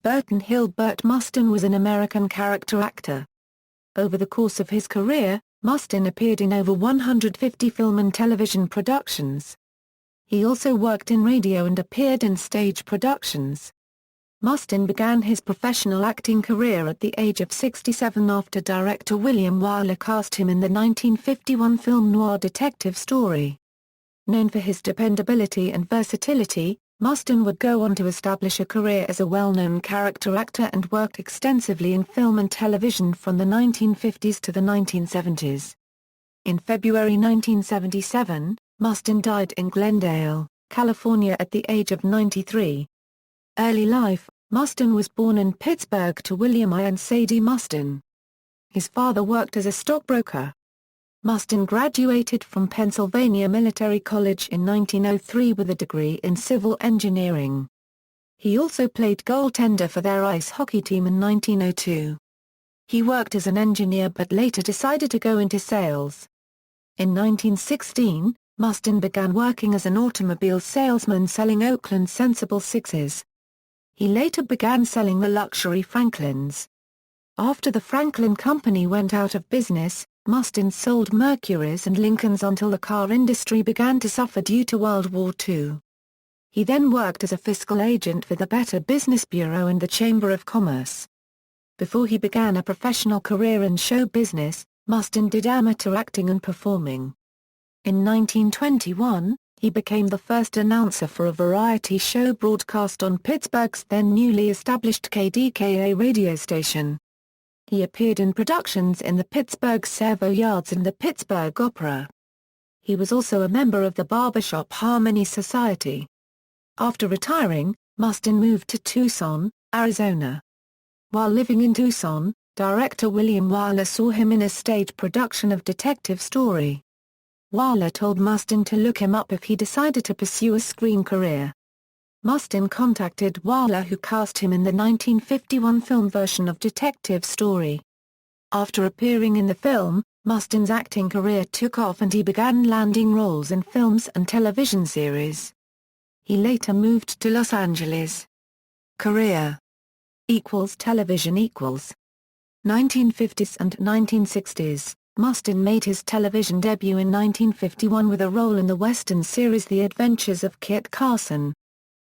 Burton Hill. Burt Mustin was an American character actor. Over the course of his career, Mustin appeared in over 150 film and television productions. He also worked in radio and appeared in stage productions. Mustin began his professional acting career at the age of 67 after director William Wyler cast him in the 1951 film noir detective story. Known for his dependability and versatility, Mustin would go on to establish a career as a well-known character actor and worked extensively in film and television from the 1950s to the 1970s. In February 1977, Mustin died in Glendale, California at the age of 93. Early life: Mustin was born in Pittsburgh to William I and Sadie Mustin. His father worked as a stockbroker. Mustin graduated from Pennsylvania Military College in 1903 with a degree in civil engineering. He also played goaltender for their ice hockey team in 1902. He worked as an engineer but later decided to go into sales. In 1916, Mustin began working as an automobile salesman selling Oakland Sensible Sixes. He later began selling the luxury Franklins. After the Franklin Company went out of business, Mustin sold Mercurys and Lincolns until the car industry began to suffer due to World War II. He then worked as a fiscal agent for the Better Business Bureau and the Chamber of Commerce. Before he began a professional career in show business, Mustin did amateur acting and performing. In 1921, he became the first announcer for a variety show broadcast on Pittsburgh's then newly established KDKA radio station. He appeared in productions in the Pittsburgh Savoyards and the Pittsburgh Opera. He was also a member of the Barbershop Harmony Society. After retiring, Mustin moved to Tucson, Arizona. While living in Tucson, director William Wyler saw him in a stage production of Detective Story. Wyler told Mustin to look him up if he decided to pursue a screen career. Mustin contacted Wyler, who cast him in the 1951 film version of Detective Story. After appearing in the film, Mustin's acting career took off and he began landing roles in films and television series. He later moved to Los Angeles. Career =television 1950s and 1960s. Mustin made his television debut in 1951 with a role in the Western series The Adventures of Kit Carson.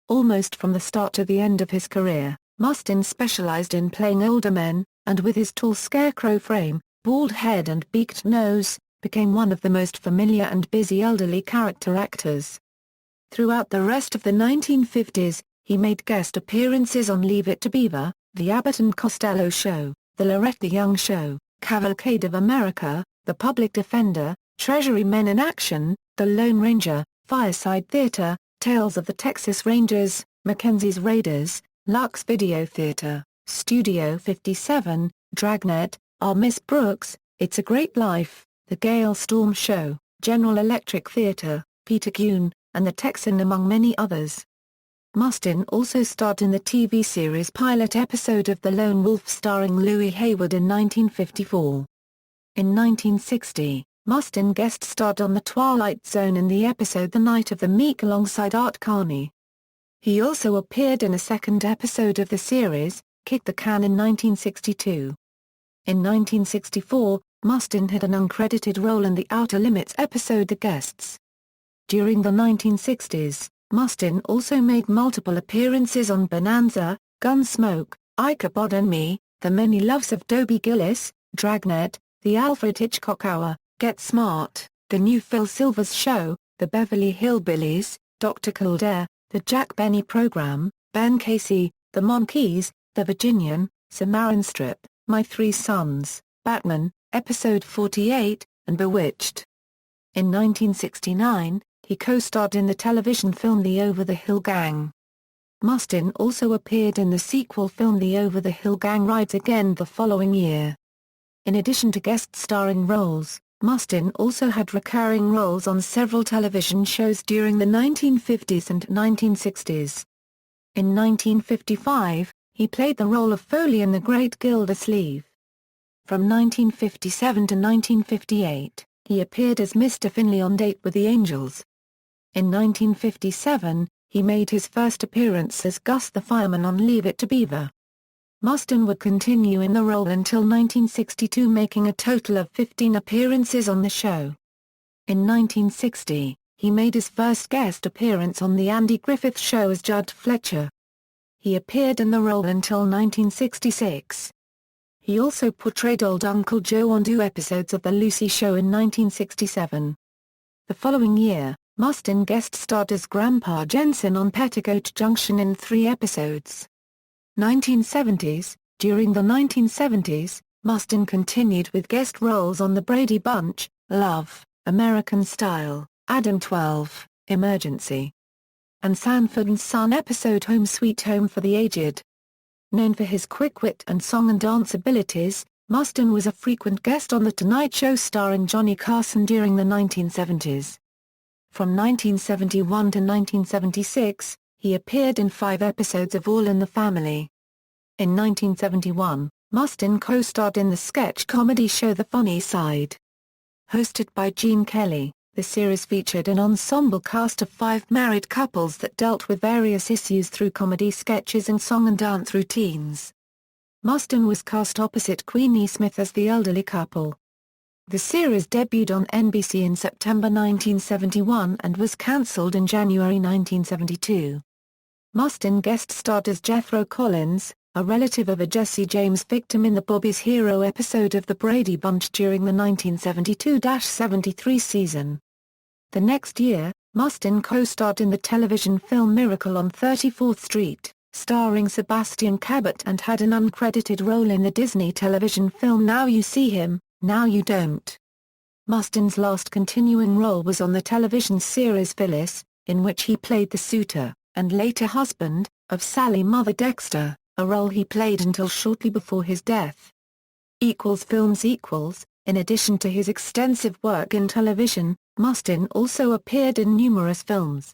Almost from the start to the end of his career, Mustin specialized in playing older men, and with his tall scarecrow frame, bald head and beaked nose, became one of the most familiar and busy elderly character actors. Throughout the rest of the 1950s, he made guest appearances on Leave It to Beaver, The Abbott and Costello Show, The Lorette the Young Show, Cavalcade of America, The Public Defender, Treasury Men in Action, The Lone Ranger, Fireside Theater, Tales of the Texas Rangers, Mackenzie's Raiders, Lux Video Theater, Studio 57, Dragnet, Our Miss Brooks, It's a Great Life, The Gale Storm Show, General Electric Theater, Peter Kuhn, and The Texan, among many others. Mustin also starred in the TV series pilot episode of The Lone Wolf starring Louis Hayward in 1954. In 1960, Mustin guest-starred on The Twilight Zone in the episode The Night of the Meek alongside Art Carney. He also appeared in a second episode of the series, Kick the Can, in 1962. In 1964, Mustin had an uncredited role in the Outer Limits episode The Guests. During the 1960s, Mustin also made multiple appearances on Bonanza, Gunsmoke, Ichabod and Me, The Many Loves of Dobie Gillis, Dragnet, The Alfred Hitchcock Hour, Get Smart, The New Phil Silvers Show, The Beverly Hillbillies, Dr. Kildare, The Jack Benny Program, Ben Casey, The Monkees, The Virginian, Cimarron Strip, My Three Sons, Batman, Episode 48, and Bewitched. In 1969, he co-starred in the television film The Over the Hill Gang. Mustin also appeared in the sequel film The Over the Hill Gang Rides Again the following year. In addition to guest-starring roles, Mustin also had recurring roles on several television shows during the 1950s and 1960s. In 1955, he played the role of Foley in The Great Gildersleeve. From 1957 to 1958, he appeared as Mr. Finley on Date with the Angels. In 1957, He made his first appearance as Gus the fireman on Leave It to Beaver. Mustin would continue in the role until 1962, making a total of 15 appearances on the show. In 1960, he made his first guest appearance on The Andy Griffith Show as Judd Fletcher. He appeared in the role until 1966. He also portrayed Old Uncle Joe on 2 episodes of The Lucy Show in 1967. The following year, Mustin guest starred as Grandpa Jensen on Petticoat Junction in 3 episodes. 1970s. During the 1970s, Mustin continued with guest roles on The Brady Bunch, Love, American Style, Adam 12, Emergency, and Sanford & Son episode Home Sweet Home for the Aged. Known for his quick wit and song and dance abilities, Mustin was a frequent guest on The Tonight Show starring Johnny Carson during the 1970s. From 1971 to 1976, he appeared in 5 episodes of All in the Family. In 1971, Mustin co-starred in the sketch comedy show The Funny Side. Hosted by Gene Kelly, the series featured an ensemble cast of 5 married couples that dealt with various issues through comedy sketches and song and dance routines. Mustin was cast opposite Queenie Smith as the elderly couple. The series debuted on NBC in September 1971 and was cancelled in January 1972. Mustin guest starred as Jethro Collins, a relative of a Jesse James victim in the Bobby's Hero episode of The Brady Bunch during the 1972-73 season. The next year, Mustin co-starred in the television film Miracle on 34th Street, starring Sebastian Cabot, and had an uncredited role in the Disney television film Now You See Him, Now You Don't. Mustin's last continuing role was on the television series Phyllis, in which he played the suitor, and later husband, of Sally Mother Dexter, a role he played until shortly before his death. Films. In addition to his extensive work in television, Mustin also appeared in numerous films.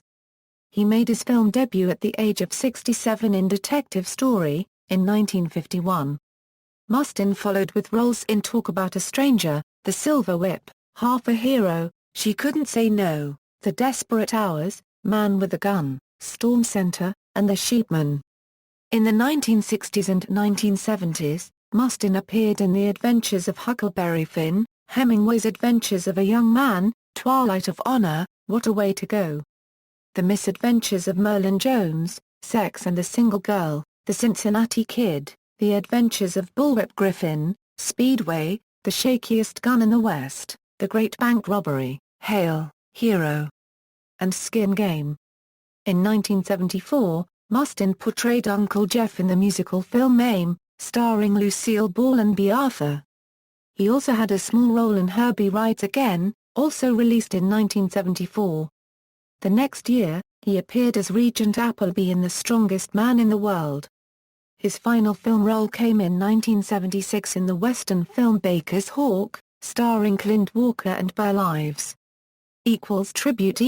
He made his film debut at the age of 67 in Detective Story, in 1951. Mustin followed with roles in Talk About a Stranger, The Silver Whip, Half a Hero, She Couldn't Say No, The Desperate Hours, Man with a Gun, Storm Center, and The Sheepman. In the 1960s and 1970s, Mustin appeared in The Adventures of Huckleberry Finn, Hemingway's Adventures of a Young Man, Twilight of Honor, What a Way to Go, The Misadventures of Merlin Jones, Sex and a Single Girl, The Cincinnati Kid, The Adventures of Bullwhip Griffin, Speedway, The Shakiest Gun in the West, The Great Bank Robbery, Hail, Hero, and Skin Game. In 1974, Mustin portrayed Uncle Jeff in the musical film AIM, starring Lucille Ball and B. Arthur. He also had a small role in Herbie Rides Again, also released in 1974. The next year, he appeared as Regent Appleby in The Strongest Man in the World. His final film role came in 1976 in the Western film Baker's Hawk, starring Clint Walker and Burl Ives. Tribute.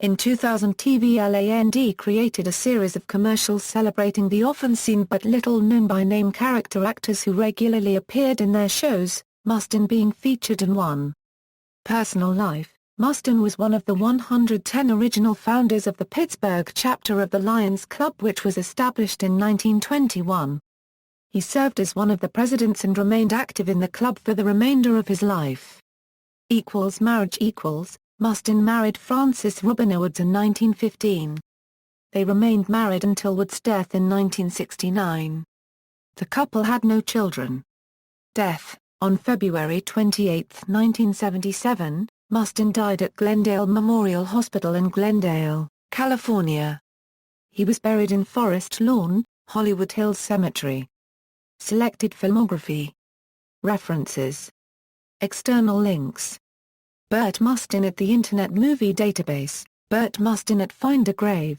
In 2000, TVLAND created a series of commercials celebrating the often seen but little known by name character actors who regularly appeared in their shows, Mustin being featured in one. Personal life. Mustin was one of the 110 original founders of the Pittsburgh chapter of the Lions Club, which was established in 1921. He served as one of the presidents and remained active in the club for the remainder of his life. Marriage. Mustin married Frances Robina Woods in 1915. They remained married until Woods' death in 1969. The couple had no children. Death. On February 28, 1977, Mustin died at Glendale Memorial Hospital in Glendale, California. He was buried in Forest Lawn, Hollywood Hills Cemetery. Selected filmography. References. External links. Burt Mustin at the Internet Movie Database, Burt Mustin at Find a Grave.